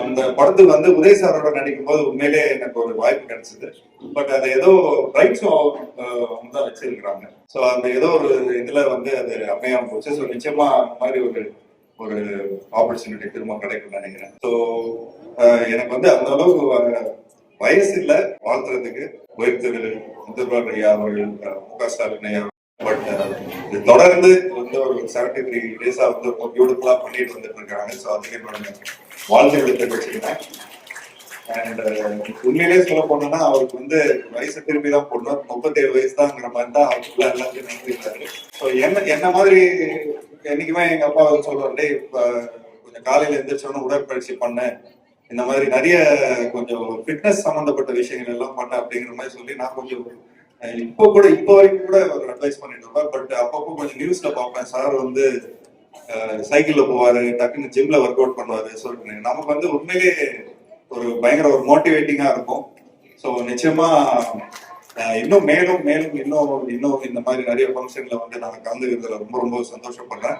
அந்த படத்துக்கு வந்து உதய் சாரோட நடிக்கும் போது உண்மையிலே எனக்கு ஒரு வாய்ப்பு கிடைச்சது. பட் அது ஏதோ ரைட்ஸும் அவங்க தான் வச்சிருக்கிறாங்க. ஸோ அந்த ஏதோ ஒரு இதுல வந்து அது அமையாம போச்சு. ஸோ நிச்சயமா அந்த மாதிரி ஒரு ஒரு ஆப்பர்ச்சுனிட்டி திரும்ப கிடைக்கும்னு நினைக்கிறேன். ஸோ எனக்கு வந்து அந்த அளவுக்கு வயசு இல்லை வாழ்த்துறதுக்கு. திரு முதல்வர் ஐயா அவர்கள், மு.க. ஸ்டாலின் ஐயா, பட் இது தொடர்ந்து வந்து ஒரு 73 டேஸா வந்து ரொம்ப பியூட்டிஃபுல்லா பண்ணிட்டு வந்துட்டு இருக்காங்க. ஸோ அதுக்கு என்னோட வாழ்த்துக்களை தெரிவிச்சுக்கிறேன். அண்ட் உண்மையிலேயே சொல்ல போனோம்னா அவருக்கு வந்து வயசு திரும்பி தான் போடணும். 37 வயசு தான்ங்கிற மாதிரி தான் அவருக்குள்ள எல்லாத்தையும் நினைக்கிறாரு. ஸோ என்ன மாதிரி என்னைக்குமே எங்க அப்பா சொல்றாரு, கொஞ்சம் காலையில எழுந்திரிச்சோன்னு உடற்பயிற்சி பண்ண, இந்த மாதிரி நிறைய கொஞ்சம் ஃபிட்னஸ் சம்பந்தப்பட்ட விஷயங்கள் எல்லாம் பண்ண அப்படிங்கிற மாதிரி சொல்லி நான் கொஞ்சம் இப்போ வரைக்கும் கூட ஒரு அட்வைஸ் பண்ணிட்டு இருப்பேன். பட் அப்பப்போ கொஞ்சம் நியூஸ்ல பார்ப்பேன், சார் வந்து சைக்கிள்ல போவாரு, டக்குன்னு ஜிம்ல ஒர்க் அவுட் பண்ணுவாரு. சொல்லிட்டு நமக்கு வந்து உண்மையிலே ஒரு பயங்கர ஒரு மோட்டிவேட்டிங்கா இருக்கும். ஸோ நிச்சயமா இன்னும் மேலும் மேலும் இன்னும் இந்த மாதிரி நிறைய ஃபங்க்ஷன்ல வந்து நான் கலந்துக்கிறதுல ரொம்ப ரொம்ப சந்தோஷப்படுறேன்.